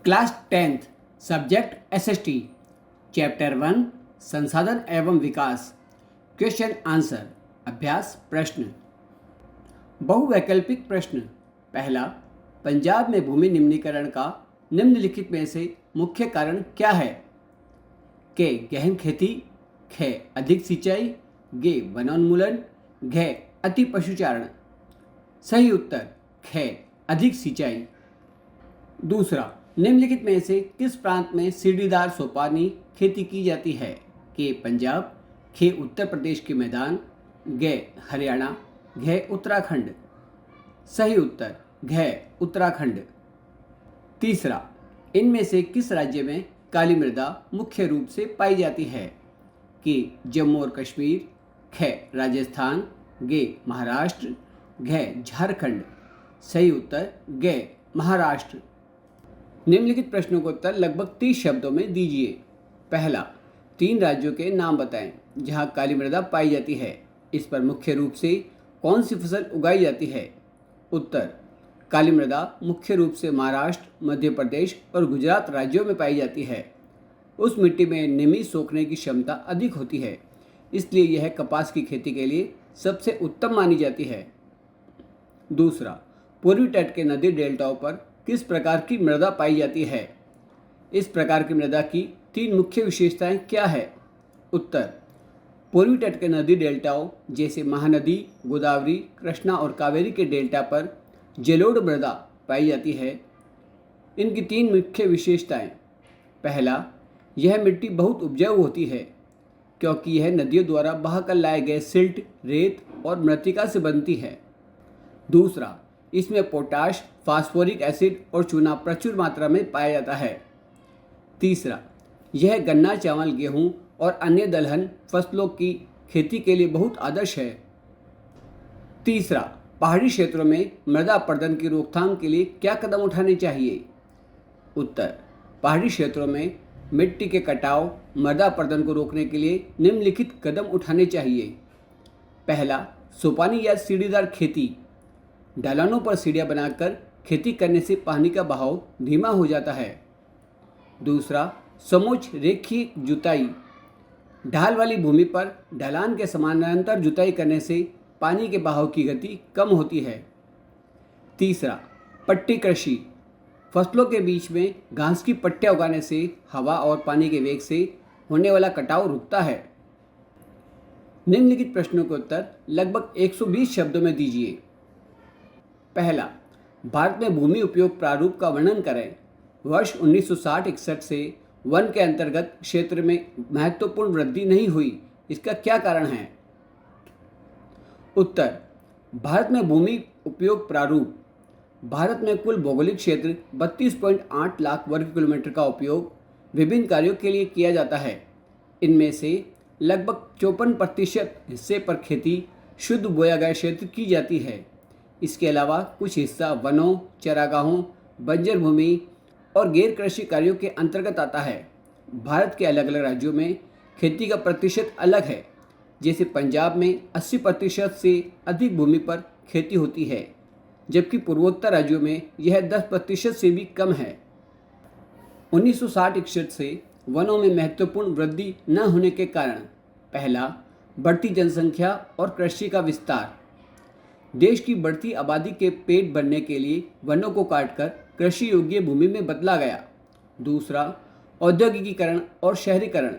Class 10th subject SST chapter 1 संसाधन एवं विकास question answer अभ्यास प्रश्न। बहुवैकल्पिक प्रश्न। पहला, पंजाब में भूमि निम्नीकरण का निम्नलिखित में से मुख्य कारण क्या है? के गहन खेती, ख अधिक सिंचाई, गे वनोन्मूलन, घ अति पशुचारण। सही उत्तर ख अधिक सिंचाई। दूसरा, निम्नलिखित में से किस प्रांत में सीढ़ीदार सोपानी खेती की जाती है? के पंजाब, ख उत्तर प्रदेश के मैदान, ग हरियाणा, घ उत्तराखंड। सही उत्तर घ उत्तराखंड। तीसरा, इनमें से किस राज्य में काली मृदा मुख्य रूप से पाई जाती है? कि जम्मू और कश्मीर, ख राजस्थान, गे महाराष्ट्र, घ झारखंड। सही उत्तर ग महाराष्ट्र। निम्नलिखित प्रश्नों का उत्तर लगभग 30 शब्दों में दीजिए। पहला, 3 राज्यों के नाम बताएं जहां काली मृदा पाई जाती है। इस पर मुख्य रूप से कौन सी फसल उगाई जाती है? उत्तर, काली मृदा मुख्य रूप से महाराष्ट्र, मध्य प्रदेश और गुजरात राज्यों में पाई जाती है। उस मिट्टी में नमी सोखने की क्षमता अधिक होती है, इसलिए यह कपास की खेती के लिए सबसे उत्तम मानी जाती है। दूसरा, पूर्वी तट के नदी डेल्टाओं पर किस प्रकार की मृदा पाई जाती है? इस प्रकार की मृदा की 3 मुख्य विशेषताएं क्या है? उत्तर, पूर्वी तट के नदी डेल्टाओं जैसे महानदी, गोदावरी, कृष्णा और कावेरी के डेल्टा पर जलोढ़ मृदा पाई जाती है। इनकी 3 मुख्य विशेषताएं। पहला, यह मिट्टी बहुत उपजाऊ होती है क्योंकि यह नदियों द्वारा बहाकर लाए गए सिल्ट, रेत और मृत्तिका से बनती है। दूसरा, इसमें पोटाश, फास्फोरिक एसिड और चूना प्रचुर मात्रा में पाया जाता है। तीसरा, यह गन्ना, चावल, गेहूं और अन्य दलहन फसलों की खेती के लिए बहुत आदर्श है। तीसरा, पहाड़ी क्षेत्रों में मृदा अपरदन की रोकथाम के लिए क्या कदम उठाने चाहिए? उत्तर, पहाड़ी क्षेत्रों में मिट्टी के कटाव, मृदा अपरदन को रोकने के लिए निम्नलिखित कदम उठाने चाहिए। पहला, सोपानी या सीढ़ीदार खेती। ढलानों पर सीढ़ियाँ बनाकर खेती करने से पानी का बहाव धीमा हो जाता है। दूसरा, समोच्च रेखीय जुताई। ढाल वाली भूमि पर ढलान के समानांतर जुताई करने से पानी के बहाव की गति कम होती है। तीसरा, पट्टी कृषि। फसलों के बीच में घास की पट्टियाँ उगाने से हवा और पानी के वेग से होने वाला कटाव रुकता है। निम्नलिखित प्रश्नों के उत्तर लगभग 120 शब्दों में दीजिए। पहला, भारत में भूमि उपयोग प्रारूप का वर्णन करें। वर्ष 1960-61 से वन के अंतर्गत क्षेत्र में महत्वपूर्ण वृद्धि नहीं हुई, इसका क्या कारण है? उत्तर, भारत में भूमि उपयोग प्रारूप। भारत में कुल भौगोलिक क्षेत्र 32.8 लाख वर्ग किलोमीटर का उपयोग विभिन्न कार्यों के लिए किया जाता है। इनमें से लगभग 54% हिस्से पर खेती, शुद्ध बोया गया क्षेत्र की जाती है। इसके अलावा कुछ हिस्सा वनों, चरागाहों, बंजर भूमि और गैर कृषि कार्यों के अंतर्गत आता है। भारत के अलग अलग राज्यों में खेती का प्रतिशत अलग है। जैसे पंजाब में 80% से अधिक भूमि पर खेती होती है, जबकि पूर्वोत्तर राज्यों में यह 10% से भी कम है। 1960-61 से वनों में महत्वपूर्ण वृद्धि न होने के कारण। पहला, बढ़ती जनसंख्या और कृषि का विस्तार। देश की बढ़ती आबादी के पेट भरने के लिए वनों को काटकर कृषि योग्य भूमि में बदला गया। दूसरा, औद्योगिकीकरण और शहरीकरण।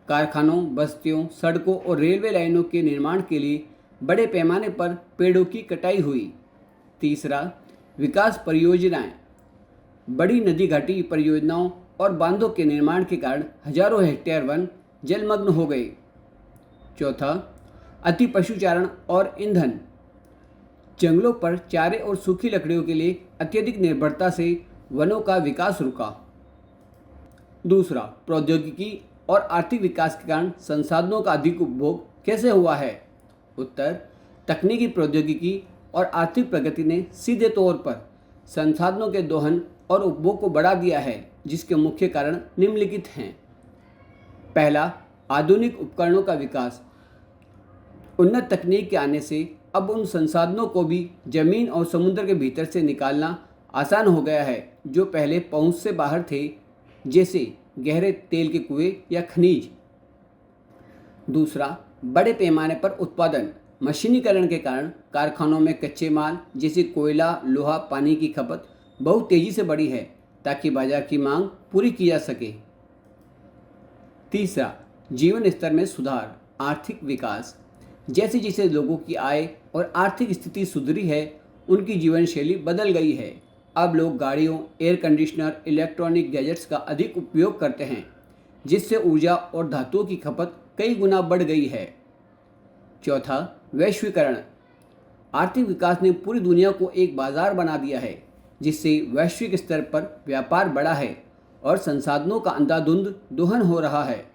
कारखानों, बस्तियों, सड़कों और रेलवे लाइनों के निर्माण के लिए बड़े पैमाने पर पेड़ों की कटाई हुई। तीसरा, विकास परियोजनाएं। बड़ी नदी घाटी परियोजनाओं और बांधों के निर्माण के कारण हजारों हेक्टेयर वन जलमग्न हो गए। चौथा, अति पशुचारण और ईंधन। जंगलों पर चारे और सूखी लकड़ियों के लिए अत्यधिक निर्भरता से वनों का विकास रुका। दूसरा, प्रौद्योगिकी और आर्थिक विकास के कारण संसाधनों का अधिक उपभोग कैसे हुआ है? उत्तर, तकनीकी प्रौद्योगिकी और आर्थिक प्रगति ने सीधे तौर पर संसाधनों के दोहन और उपभोग को बढ़ा दिया है, जिसके मुख्य कारण निम्नलिखित हैं। पहला, आधुनिक उपकरणों का विकास। उन्नत तकनीक के आने से अब उन संसाधनों को भी जमीन और समुद्र के भीतर से निकालना आसान हो गया है जो पहले पहुंच से बाहर थे, जैसे गहरे तेल के कुएं या खनिज। दूसरा, बड़े पैमाने पर उत्पादन। मशीनीकरण के कारण कारखानों में कच्चे माल जैसे कोयला, लोहा, पानी की खपत बहुत तेजी से बढ़ी है ताकि बाजार की मांग पूरी की जा सके। तीसरा, जीवन स्तर में सुधार, आर्थिक विकास। जैसे जैसे लोगों की आय और आर्थिक स्थिति सुधरी है, उनकी जीवन शैली बदल गई है। अब लोग गाड़ियों, एयर कंडीशनर, इलेक्ट्रॉनिक गैजेट्स का अधिक उपयोग करते हैं, जिससे ऊर्जा और धातुओं की खपत कई गुना बढ़ गई है। चौथा, वैश्वीकरण। आर्थिक विकास ने पूरी दुनिया को एक बाजार बना दिया है, जिससे वैश्विक स्तर पर व्यापार बढ़ा है और संसाधनों का अंधाधुंध दोहन हो रहा है।